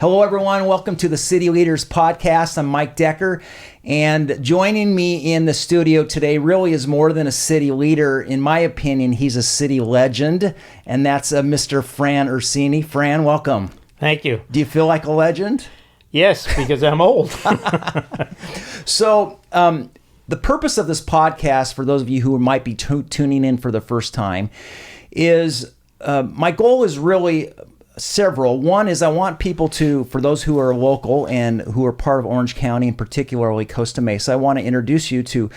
Hello, everyone. Welcome to the City Leaders Podcast. I'm Mike Decker, and joining me in the studio today really is more than a city leader. In my opinion, he's a city legend, and that's Mr. Fran Ursini. Fran, welcome. Thank you. Do you feel like a legend? Yes, because I'm old. So, the purpose of this podcast, for those of you who might be tuning in for the first time, is my goal is really several. One is I want people to, for those who are local and who are part of Orange County, and particularly Costa Mesa, I want to introduce you to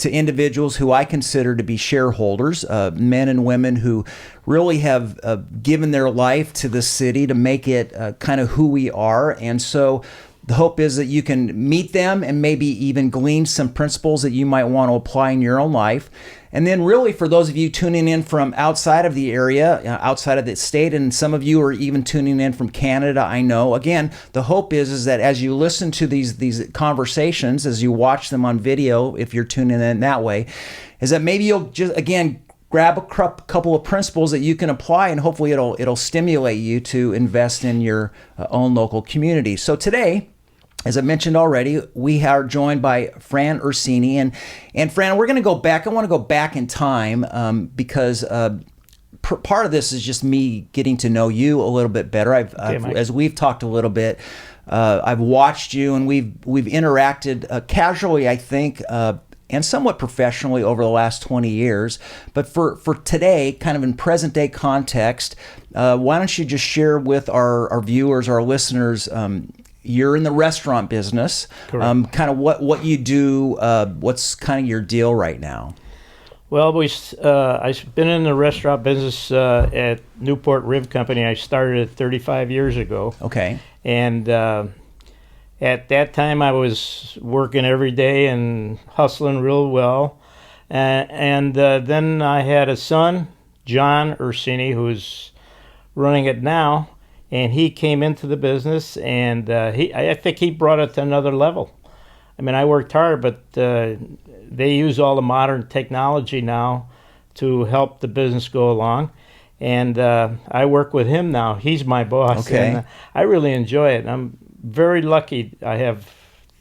individuals who I consider to be shareholders, men and women who really have given their life to the city to make it kind of who we are. And so the hope is that you can meet them and maybe even glean some principles that you might want to apply in your own life. And then really for those of you tuning in from outside of the area, outside of the state, and some of you are even tuning in from Canada, I know. Again, the hope is that as you listen to these conversations, as you watch them on video, if you're tuning in that way, is that maybe you'll just, again, grab a couple of principles that you can apply, and hopefully it'll stimulate you to invest in your own local community. So today, as I mentioned already, we are joined by Fran Ursini. And Fran, we're going to go back. I want to go back in time because part of this is just me getting to know you a little bit better. As we've talked a little bit, I've watched you, and we've interacted casually, I think, and somewhat professionally over the last 20 years. But for today, kind of in present day context, why don't you just share with our viewers, our listeners, you're in the restaurant business. Correct. Kind of what you do, what's kind of your deal right now? Well, I've been in the restaurant business at Newport Rib Company. I started it 35 years ago. Okay. And at that time, I was working every day and hustling real well. And then I had a son, John Ursini, who's running it now. And he came into the business, and I think he brought it to another level. I mean, I worked hard, but they use all the modern technology now to help the business go along. And I work with him now. He's my boss. Okay. And I really enjoy it. I'm very lucky. I have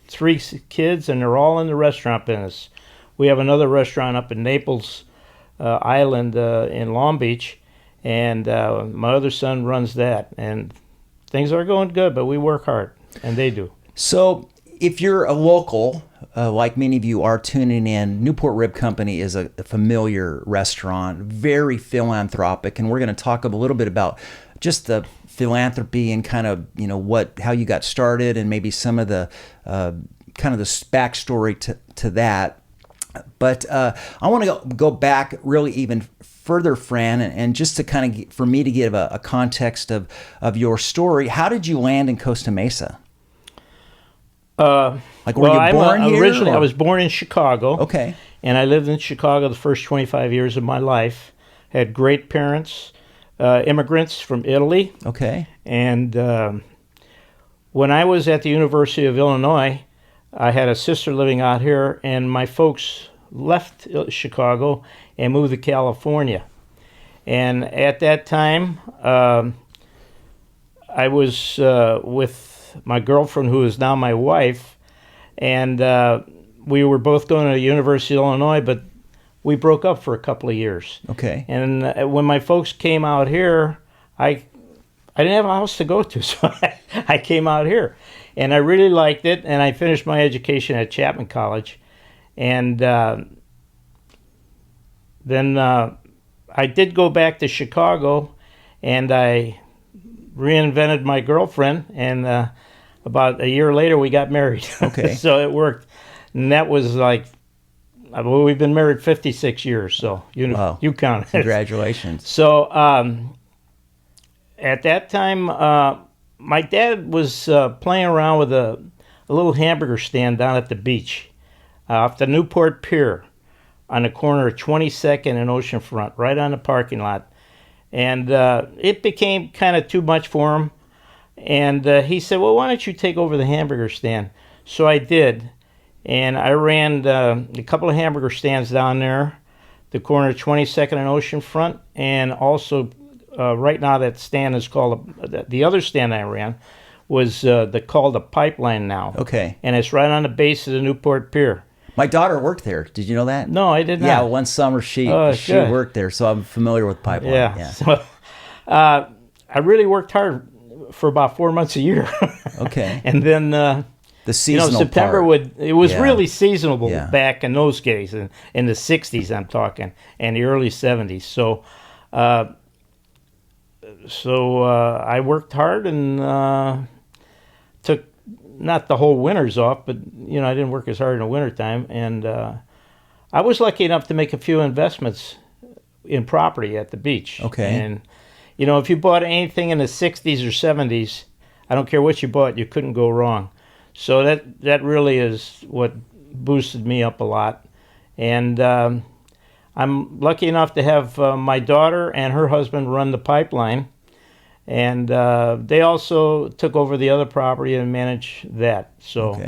3 kids, and they're all in the restaurant business. We have another restaurant up in Naples Island in Long Beach. And my other son runs that, and things are going good, but we work hard, and they do. So if you're a local, like many of you are tuning in, Newport Rib Company is a familiar restaurant, very philanthropic, and we're going to talk a little bit about just the philanthropy and kind of, how you got started, and maybe some of the kind of the backstory to that. But I want to go back really even further, Fran, and just to kind of for me to give a context of your story. How did you land in Costa Mesa? Were you born here? Originally, I was born in Chicago. Okay. And I lived in Chicago the first 25 years of my life. Had great parents, immigrants from Italy. Okay. And when I was at the University of Illinois, I had a sister living out here, and my folks left Chicago and moved to California. And at that time, I was with my girlfriend, who is now my wife, and we were both going to the University of Illinois, but we broke up for a couple of years. Okay. And when my folks came out here, I didn't have a house to go to, so I came out here. And I really liked it, and I finished my education at Chapman College. And then I did go back to Chicago, and I reinvented my girlfriend, and about a year later we got married. Okay. So it worked. And that was we've been married 56 years, so wow. You count it. Congratulations. So at that time, my dad was playing around with a little hamburger stand down at the beach off the Newport Pier on the corner of 22nd and Oceanfront, right on the parking lot. And it became kind of too much for him. And he said, well, why don't you take over the hamburger stand? So I did. And I ran a couple of hamburger stands down there, the corner of 22nd and Oceanfront, and also right now that stand is called, the other stand I ran was called a pipeline now. Okay. And it's right on the base of the Newport Pier. My daughter worked there. Did you know that? No, I did not. Yeah, one summer she good. worked there, so I'm familiar with pipeline. Yeah. So I really worked hard for about 4 months a year. Okay. And then the seasonal September part. it was really seasonal Yeah. back in those days, in the 60s I'm talking, and the early 70s. So I worked hard and took not the whole winters off, but I didn't work as hard in the wintertime. And I was lucky enough to make a few investments in property at the beach. Okay. And if you bought anything in the 60s or 70s, I don't care what you bought, you couldn't go wrong. So that really is what boosted me up a lot. And I'm lucky enough to have my daughter and her husband run the pipeline. And they also took over the other property and managed that. So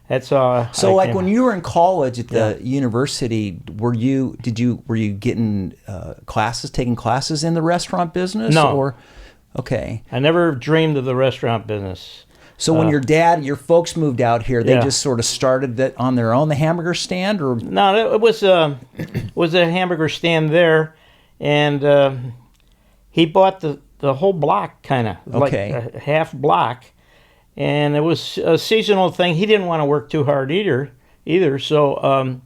that's So like when you were in college at the university, were you getting taking classes in the restaurant business? No. Or okay. I never dreamed of the restaurant business. So when your folks moved out here, they just sort of started that on their own, the hamburger stand, or no? It was a hamburger stand there, and he bought the whole block, kind of like a half block, and it was a seasonal thing. He didn't want to work too hard either. So,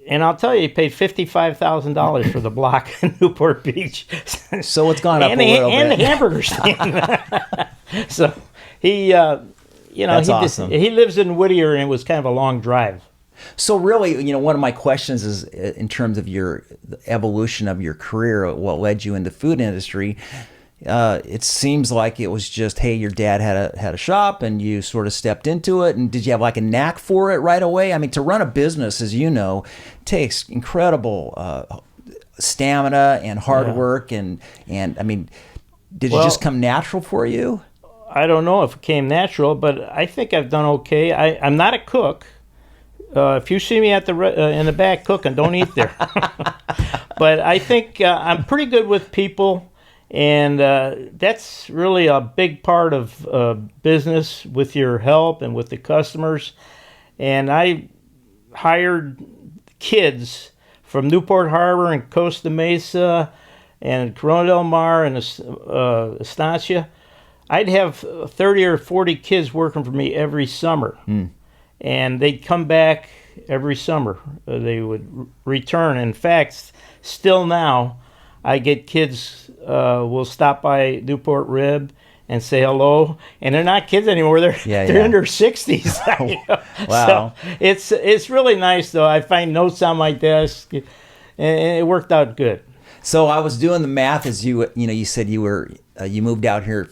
and I'll tell you, he paid $55,000 for the block in Newport Beach. So it's gone up a little bit. And the hamburger stand. So he, That's awesome. He lives in Whittier, and it was kind of a long drive. So really, one of my questions is in terms of the evolution of your career, what led you into the food industry. It seems like it was just, hey, your dad had a shop and you sort of stepped into it. And did you have like a knack for it right away? I mean, to run a business, as you know, takes incredible stamina and hard work. And I mean, did it just come natural for you? I don't know if it came natural, but I think I've done okay. I'm not a cook. If you see me at in the back cooking, don't eat there. But I think I'm pretty good with people, and that's really a big part of business, with your help and with the customers. And I hired kids from Newport Harbor and Costa Mesa and Corona del Mar and Estancia. I'd have 30 or 40 kids working for me every summer. And they'd come back every summer. They would return. In fact, still now, I get kids will stop by Newport Rib and say hello, and they're not kids anymore. They're in their 60s. Wow. So it's really nice, though. I find notes on my desk, and it worked out good. So I was doing the math as you said you moved out here.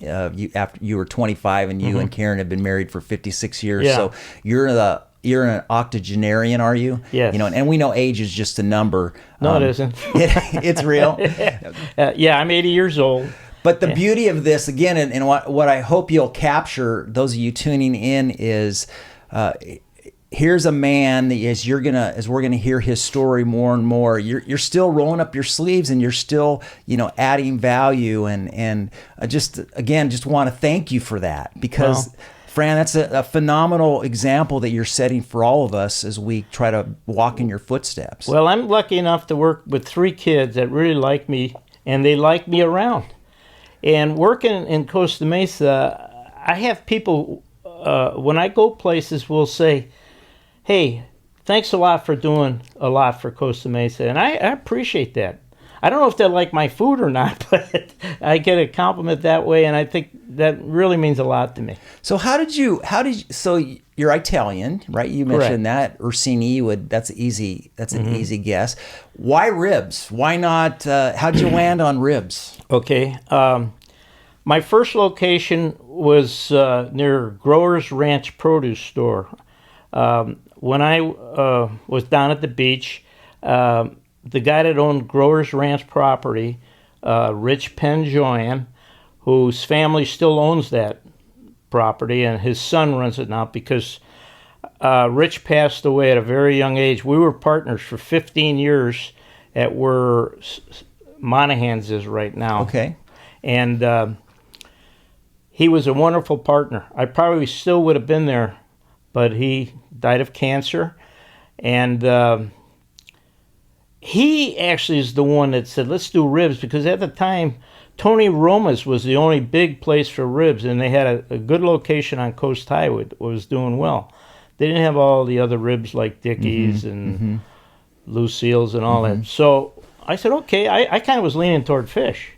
After you were 25, and you and Karen have been married for 56 years. Yeah. So you're an octogenarian, are you? Yes. And we know age is just a number. No, it isn't. It's real. Yeah, I'm 80 years old. But the beauty of this, again, and what I hope you'll capture, those of you tuning in, is here's a man that as we're gonna hear his story more and more, you're still rolling up your sleeves, and you're still adding value, and just want to thank you for that, because Fran, that's a phenomenal example that you're setting for all of us as we try to walk in your footsteps. Well, I'm lucky enough to work with 3 kids that really like me, and they like me around. And working in Costa Mesa, I have people when I go places will say, hey, thanks a lot for doing a lot for Costa Mesa. And I appreciate that. I don't know if they like my food or not, but I get a compliment that way, and I think that really means a lot to me. So so you're Italian, right? You mentioned that. Ursini that's an easy guess. Why ribs? Why not, how'd you land on ribs? Okay. My first location was near Growers Ranch Produce Store. When I was down at the beach, the guy that owned Growers Ranch property, Rich Penjoyan, whose family still owns that property, and his son runs it now because Rich passed away at a very young age. We were partners for 15 years at where Monahan's is right now. Okay. And he was a wonderful partner. I probably still would have been there, but he died of cancer. And he actually is the one that said, let's do ribs, because at the time, Tony Roma's was the only big place for ribs, and they had a good location on Coast Highway that was doing well. They didn't have all the other ribs like Dickey's and Lucille's and all that. So I said, okay. I kind of was leaning toward fish.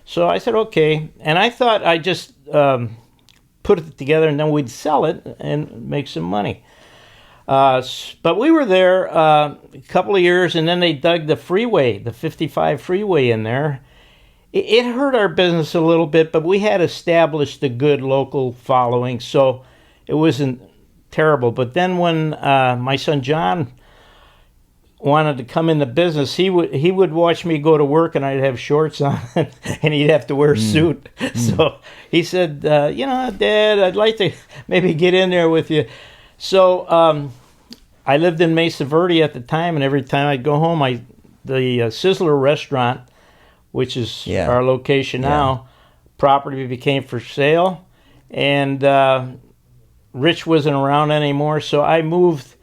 So I said, okay. And I thought I'd just put it together and then we'd sell it and make some money. But we were there a couple of years, and then they dug the freeway, the 55 freeway in there. It hurt our business a little bit, but we had established a good local following, so it wasn't terrible. But then when my son John wanted to come in the business, he would watch me go to work, and I'd have shorts on, and he'd have to wear a suit. So he said, Dad, I'd like to maybe get in there with you. So I lived in Mesa Verde at the time, and every time I'd go home, the Sizzler restaurant, which is our location now, property became for sale, and Rich wasn't around anymore, so I moved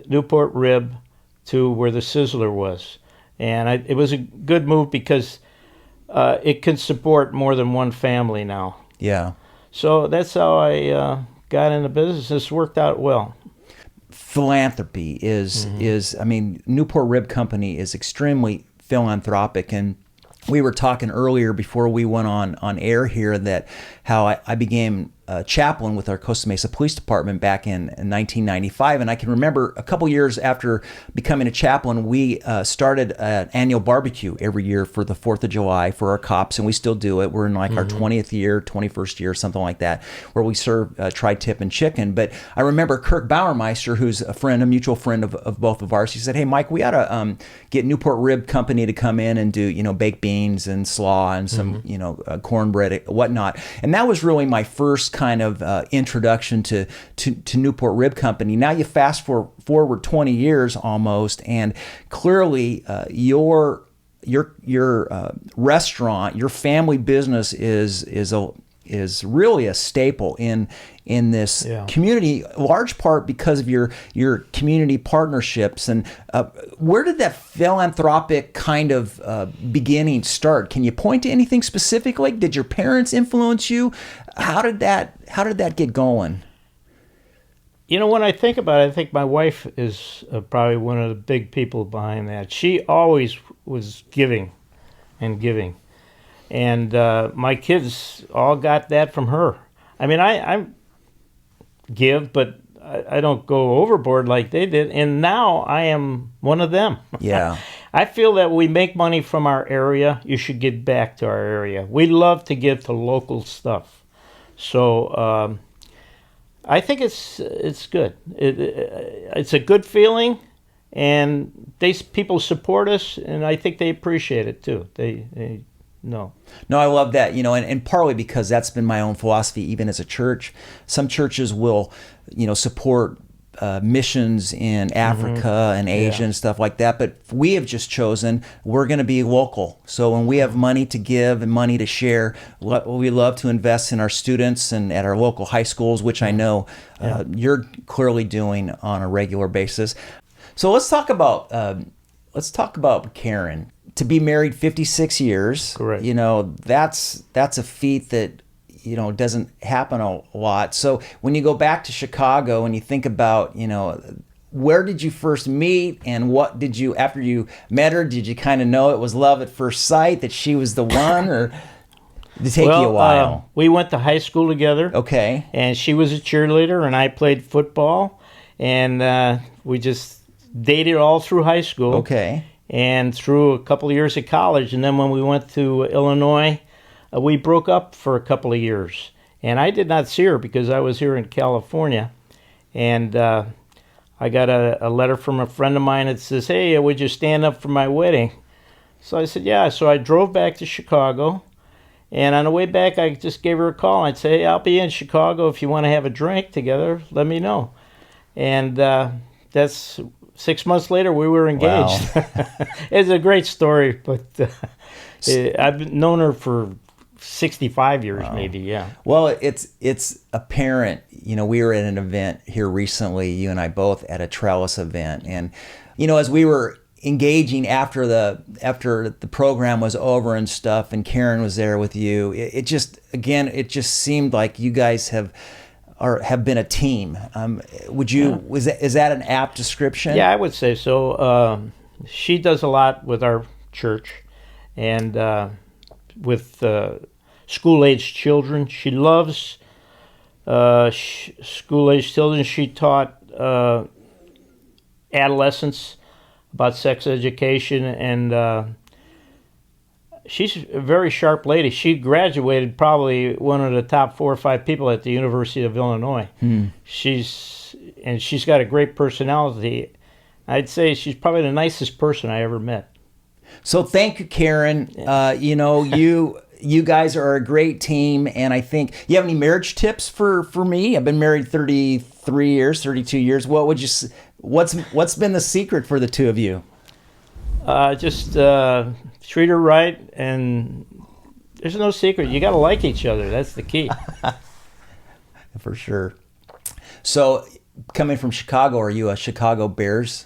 Newport Rib to where the Sizzler was. And it was a good move because it can support more than one family now. Yeah. So that's how I got into business. This worked out well. Philanthropy is Newport Rib Company is extremely philanthropic, and we were talking earlier before we went on air here that how I became a chaplain with our Costa Mesa Police Department back in 1995. And I can remember a couple years after becoming a chaplain, we started an annual barbecue every year for the 4th of July for our cops, and we still do it. We're in like our 20th year, 21st year, something like that, where we serve tri-tip and chicken. But I remember Kirk Bauermeister, who's a mutual friend of both of ours, he said, hey, Mike, we ought to get Newport Rib Company to come in and do, baked beans and slaw and some, cornbread, whatnot. And that was really my first kind of introduction to Newport Rib Company. Now you fast forward 20 years almost, and clearly your restaurant, your family business is really a staple in this community, a large part because of your community partnerships. And where did that philanthropic kind of beginning start? Can you point to anything specifically? Did your parents influence you? How did that get going? When I think about it, I think my wife is probably one of the big people behind that. She always was giving and giving. And my kids all got that from her. I mean, I give, but I don't go overboard like they did. And now I am one of them. Yeah. I feel that we make money from our area. You should give back to our area. We love to give to local stuff. So I think it's good. It's a good feeling, and people support us, and I think they appreciate it too. They No, I love that, and partly because that's been my own philosophy, even as a church. Some churches will, support missions in Africa and Asia and stuff like that, but we have just chosen we're going to be local. So when we have money to give and money to share, we love to invest in our students and at our local high schools, which I know you're clearly doing on a regular basis. So let's talk about Karen. To be married 56 years, correct. That's a feat that, doesn't happen a lot. So when you go back to Chicago and you think about, where did you first meet, and what did you, after you met her, did you kind of know it was love at first sight, that she was the one, or did it take you a while? We went to high school together. Okay. And she was a cheerleader and I played football, and we just dated all through high school. Okay. And through a couple of years of college. And then when we went to Illinois, we broke up for a couple of years. And I did not see her because I was here in California. And I got a letter from a friend of mine that says, hey, would you stand up for my wedding? So I said, yeah. So I drove back to Chicago. And on the way back, I just gave her a call. I'd say, hey, I'll be in Chicago. If you want to have a drink together, let me know. And that's... 6 months later, we were engaged. Wow. It's a great story, but I've known her for 65 years, maybe, yeah. Well, it's apparent. We were at an event here recently, you and I both, at a trellis event, and as we were engaging after the program was over and stuff, and Karen was there with you, it just seemed like you guys have been a team. Is that an apt description? Yeah, I would say so. She does a lot with our church, and with school-aged children. She loves school-aged children. She taught adolescents about sex education, and she's a very sharp lady. She graduated probably one of the top 4 or 5 people at the University of Illinois. She's got a great personality. I'd say she's probably the nicest person I ever met. So thank you, Karen. You guys are a great team, and I think you have any marriage tips for me? I've been married 32 years. What's been the secret for the two of you? Just treat her right, and there's no secret. You got to like each other. That's the key. For sure. So, coming from Chicago, are you a Chicago Bears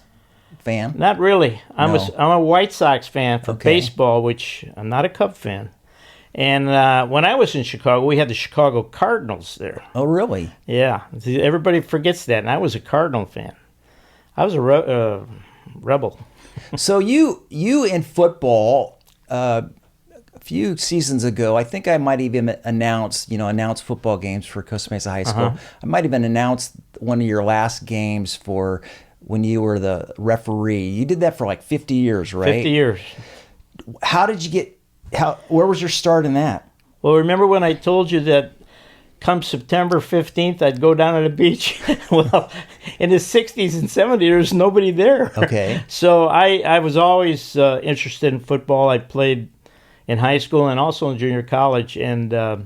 fan? Not really. I'm a White Sox fan for baseball, which I'm not a Cub fan. And when I was in Chicago, we had the Chicago Cardinals there. Oh, really? Yeah. Everybody forgets that, and I was a Cardinal fan. I was a rebel. So you in football, a few seasons ago, I think I might even announce football games for Costa Mesa High School. I might even announced one of your last games for when you were the referee. You did that for like 50 years, right? 50 years. Where was your start in that? Well, remember when I told you that come September 15th, I'd go down to the beach? Well, in the 60s and 70s, there's nobody there. Okay. So I was always interested in football. I played in high school and also in junior college. And, I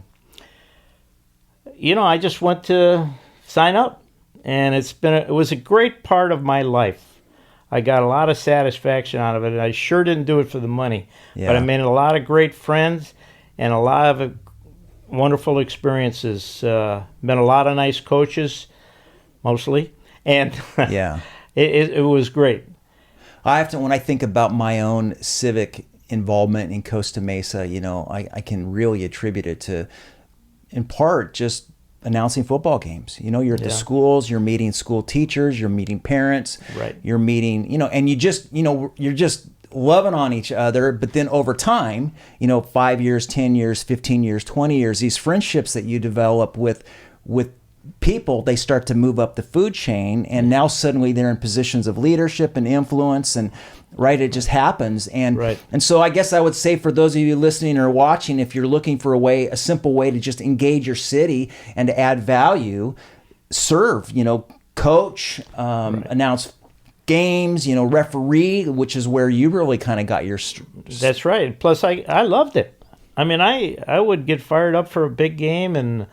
just went to sign up. And it was a great part of my life. I got a lot of satisfaction out of it. I sure didn't do it for the money. Yeah. But I made a lot of great friends and a lot of wonderful experiences. Met a lot of nice coaches, mostly. And yeah, it was great. When I think about my own civic involvement in Costa Mesa, I can really attribute it to, in part, just announcing football games. You're at the schools, you're meeting school teachers, you're meeting parents, right? You're meeting, and you're just loving on each other. But then over time, 5 years, 10 years, 15 years, 20 years, these friendships that you develop with people, they start to move up the food chain, and now suddenly they're in positions of leadership and influence, and it just happens. And and so I guess I would say, for those of you listening or watching, if you're looking for a simple way to just engage your city and to add value, serve, coach, announce games, referee, which is where you really kind of got your... That's right. Plus, I loved it. I mean, I would get fired up for a big game, and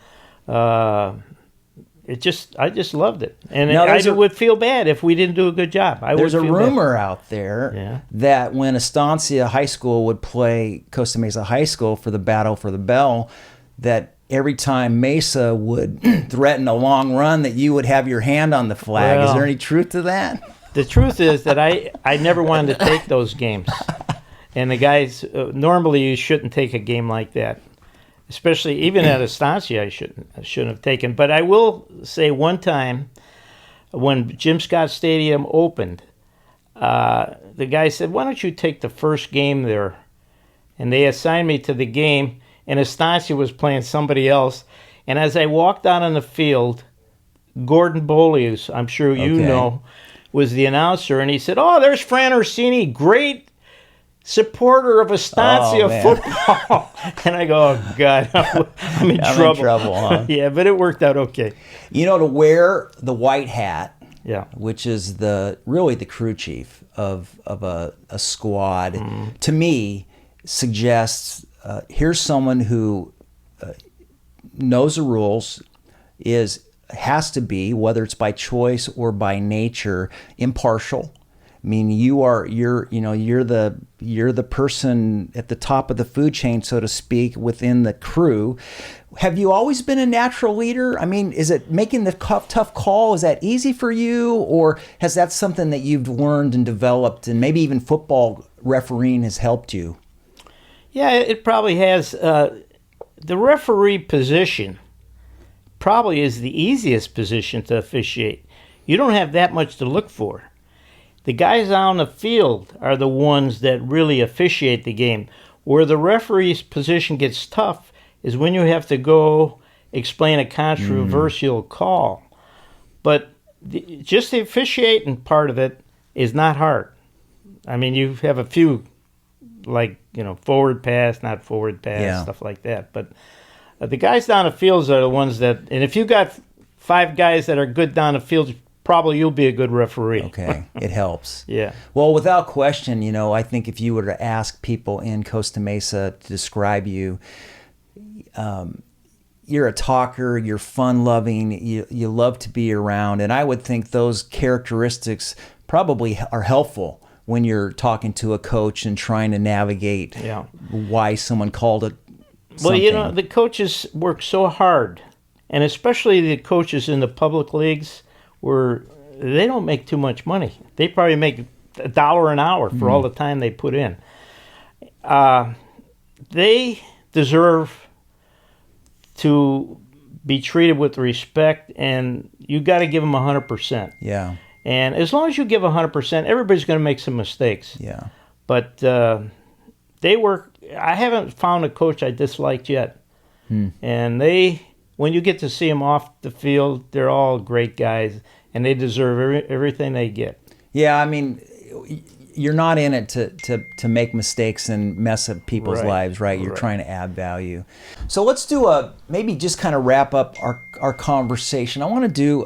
I just loved it. And I would feel bad if we didn't do a good job. There's a rumor out there that when Estancia High School would play Costa Mesa High School for the Battle for the Bell, that every time Mesa would threaten a long run, that you would have your hand on the flag. Is there any truth to that? The truth is that I never wanted to take those games. And the guys, normally you shouldn't take a game like that. Especially even at Estancia, I shouldn't have taken. But I will say, one time when Jim Scott Stadium opened, the guy said, "Why don't you take the first game there?" And they assigned me to the game, and Estancia was playing somebody else. And as I walked out on the field, Gordon Bolius, I'm sure you know, was the announcer, and he said, "Oh, there's Fran Ursini, great supporter of Estancia football." And I go, "Oh, God, I'm in trouble." In trouble, huh? Yeah, but it worked out okay. To wear the white hat, which is really the crew chief of a squad, to me suggests here's someone who knows the rules, has to be, whether it's by choice or by nature, impartial. I mean, you're the person at the top of the food chain, so to speak, within the crew. Have you always been a natural leader? I mean, is it making the tough call? Is that easy for you, or has that something that you've learned and developed, and maybe even football refereeing has helped you? Yeah, it probably has. The referee position probably is the easiest position to officiate. You don't have that much to look for. The guys on the field are the ones that really officiate the game. Where the referee's position gets tough is when you have to go explain a controversial call. But just the officiating part of it is not hard. I mean, you have a few, like, forward pass, not forward pass, stuff like that. But the guys down the fields are the ones that, and if you got 5 guys that are good down the field, probably you'll be a good referee. Okay, it helps. Yeah. Well, without question, I think if you were to ask people in Costa Mesa to describe you, you're a talker, you're fun-loving, you love to be around, and I would think those characteristics probably are helpful when you're talking to a coach and trying to navigate why someone called it something. Well, the coaches work so hard, and especially the coaches in the public leagues, where they don't make too much money. They probably make $1 an hour for all the time they put in. They deserve to be treated with respect, and you got to give them 100%. Yeah. And as long as you give 100%, everybody's going to make some mistakes. Yeah. But they work. I haven't found a coach I disliked yet. And when you get to see them off the field, they're all great guys, and they deserve everything they get. Yeah, I mean, you're not in it to make mistakes and mess up people's lives, right? You're trying to add value. So let's do maybe just kind of wrap up our conversation. I want to do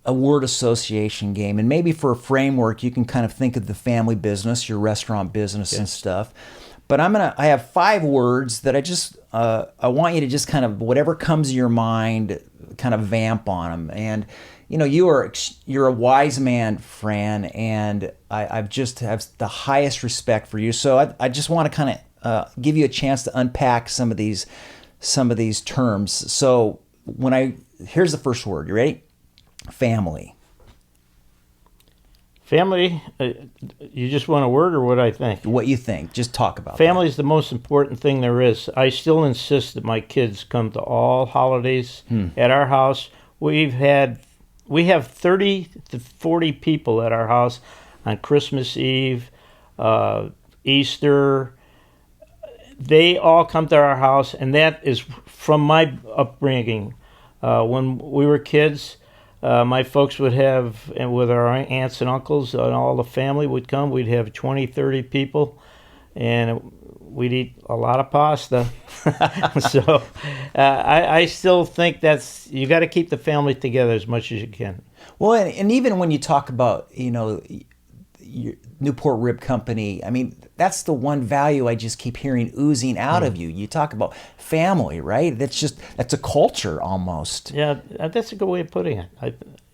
a word association game, and maybe for a framework, you can kind of think of the family business, your restaurant business and stuff. But I have 5 words that I want you to just kind of, whatever comes to your mind, kind of vamp on them. And you're a wise man, Fran, and I've just have the highest respect for you. So I just want to kind of give you a chance to unpack some of these terms. So here's the first word. You ready? Family. Family, you just want a word or what I think? What you think. Just talk about Family is the most important thing there is. I still insist that my kids come to all holidays at our house. We have 30 to 40 people at our house on Christmas Eve, Easter. They all come to our house, and that is from my upbringing. When we were kids, my folks would have, and with our aunts and uncles and all the family would come, we'd have 20, 30 people, and we'd eat a lot of pasta. So I still think you got to keep the family together as much as you can. Well, and even when you talk about, your Newport Rib Company, I mean, that's the one value I just keep hearing oozing out of you. You talk about family, right? That's a culture almost. Yeah, that's a good way of putting it.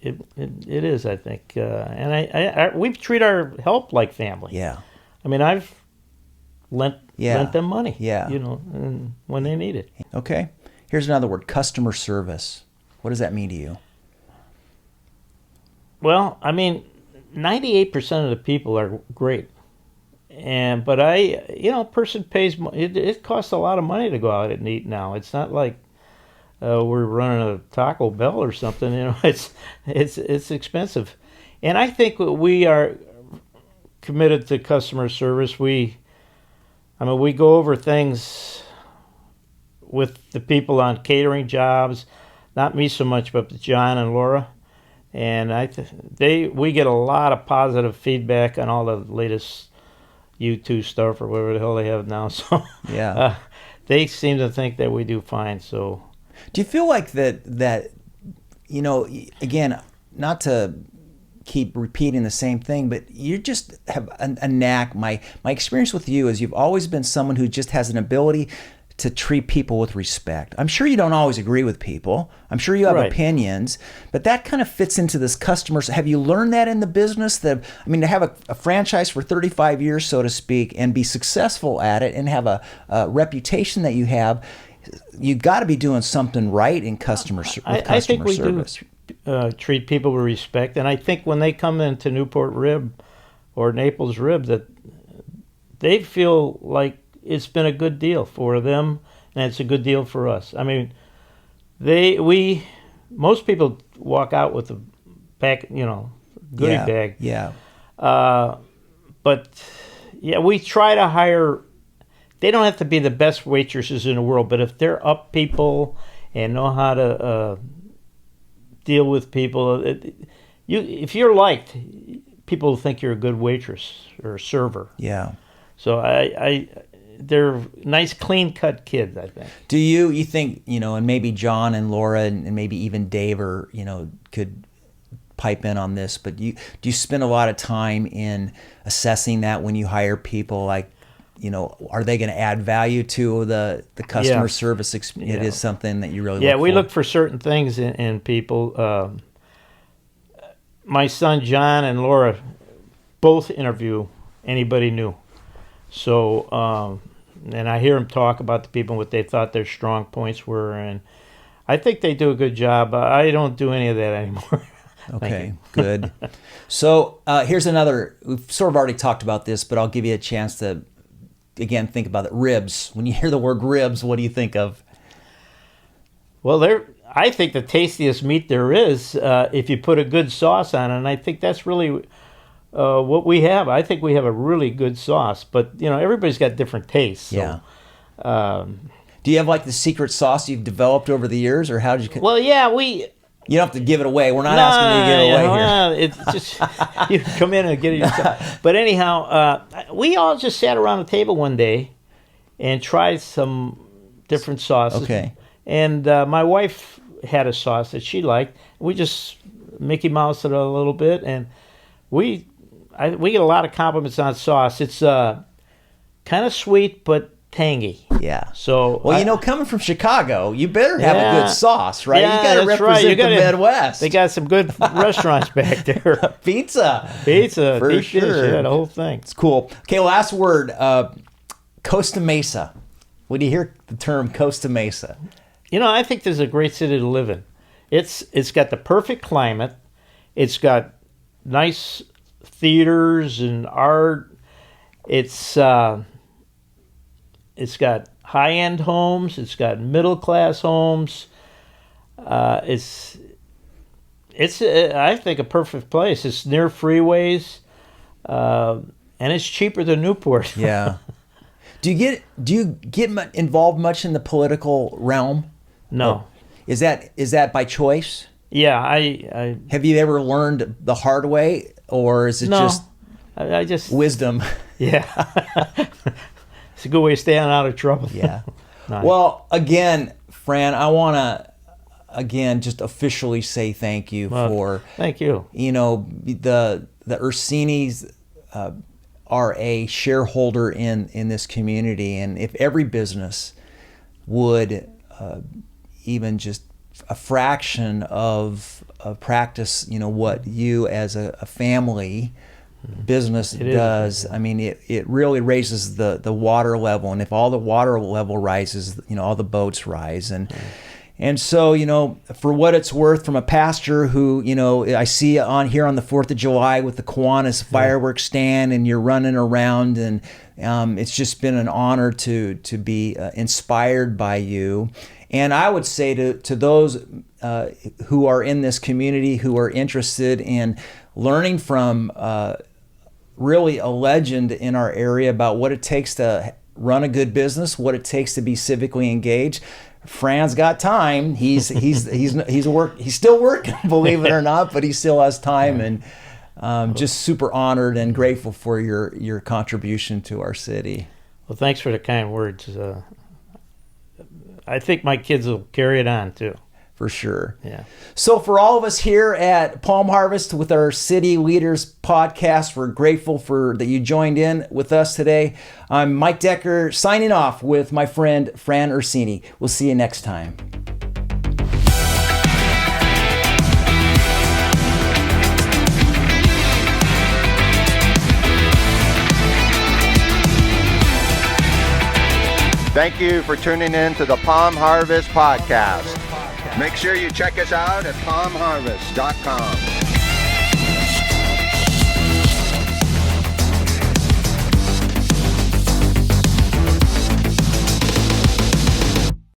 It is, I think. And we treat our help like family. Yeah. I mean, I've lent them money, and when they need it. Okay. Here's another word, customer service. What does that mean to you? Well, I mean, 98% of the people are great. But a person pays, it costs a lot of money to go out and eat now. It's not like we're running a Taco Bell or something, it's expensive. And I think we are committed to customer service. We go over things with the people on catering jobs, not me so much, but John and Laura. And we get a lot of positive feedback on all the latest U2 stuff or whatever the hell they have now. So yeah, they seem to think that we do fine. So, do you feel like that again, not to keep repeating the same thing, but you just have a knack. My experience with you is you've always been someone who just has an ability to treat people with respect. I'm sure you don't always agree with people. I'm sure you have Right. opinions, but that kind of fits into this customer. Have you learned that in the business? That, I mean, to have a franchise for 35 years, so to speak, and be successful at it and have a reputation that you have, you've got to be doing something right in customer service. I think we do treat people with respect, and I think when they come into Newport Rib or Naples Rib, that they feel like it's been a good deal for them, and it's a good deal for us. I mean, most people walk out with a pack, goodie bag. Yeah. But yeah, we try to hire. They don't have to be the best waitresses in the world, but if they're up people and know how to deal with people, if you're liked, people will think you're a good waitress or a server. Yeah. So they're nice, clean-cut kids, I think. Do you think, and maybe John and Laura and maybe even Dave could pipe in on this, but do you spend a lot of time in assessing that when you hire people? Like, are they going to add value to the customer service experience? It is something that you really look for. We look for certain things in people. My son John and Laura both interview anybody new. So, and I hear them talk about the people, what they thought their strong points were, and I think they do a good job. I don't do any of that anymore. Okay, good. So here's another, we've sort of already talked about this, but I'll give you a chance to, again, think about it. Ribs. When you hear the word ribs, what do you think of? Well, I think the tastiest meat there is if you put a good sauce on it, and I think that's really what we have. I think we have a really good sauce, but everybody's got different tastes. So, yeah. Do you have like the secret sauce you've developed over the years, or how did you? Well, yeah, You don't have to give it away. We're not asking you to give it away here. It's just you come in and get it yourself. But anyhow, we all just sat around the table one day and tried some different sauces. Okay. And my wife had a sauce that she liked. We just Mickey Moused it a little bit, and we get a lot of compliments on sauce. It's kind of sweet but tangy. Yeah. So coming from Chicago, you better have a good sauce, right? Yeah, you got to represent the Midwest. They got some good restaurants back there. Pizza, for deep sure. dish, The whole thing. It's cool. Okay, last word. Costa Mesa. When you hear the term Costa Mesa, I think this is a great city to live in. It's got the perfect climate. It's got nice theaters and art. It's got high-end homes. It's got middle-class homes. It's I think a perfect place. It's near freeways, and it's cheaper than Newport. Yeah. Do you get involved much in the political realm? No. Is that by choice? Yeah, I Have you ever learned the hard way, or is it I just wisdom? Yeah. It's a good way of staying out of trouble. Yeah. Nice. Well, again, Fran, I want to just officially say thank you for. Thank you. The Ursinis are a shareholder in this community, and if every business would even just a fraction of practice, what you as a family business does, I mean, it really raises the water level, and if all the water level rises, all the boats rise, and so for what it's worth, from a pastor who I see on here on the 4th of July with the Kiwanis fireworks stand, and you're running around, and it's just been an honor to be inspired by you. And I would say to those who are in this community, who are interested in learning from really a legend in our area about what it takes to run a good business, what it takes to be civically engaged, Fran's got time. He's still working, believe it or not, but he still has time, and just super honored and grateful for your contribution to our city. Well, thanks for the kind words. I think my kids will carry it on too. For sure. Yeah. So for all of us here at Palm Harvest with our City Leaders podcast, we're grateful for that you joined in with us today. I'm Mike Decker signing off with my friend Fran Ursini. We'll see you next time. Thank you for tuning in to the Palm Harvest Podcast. Make sure you check us out at palmharvest.com.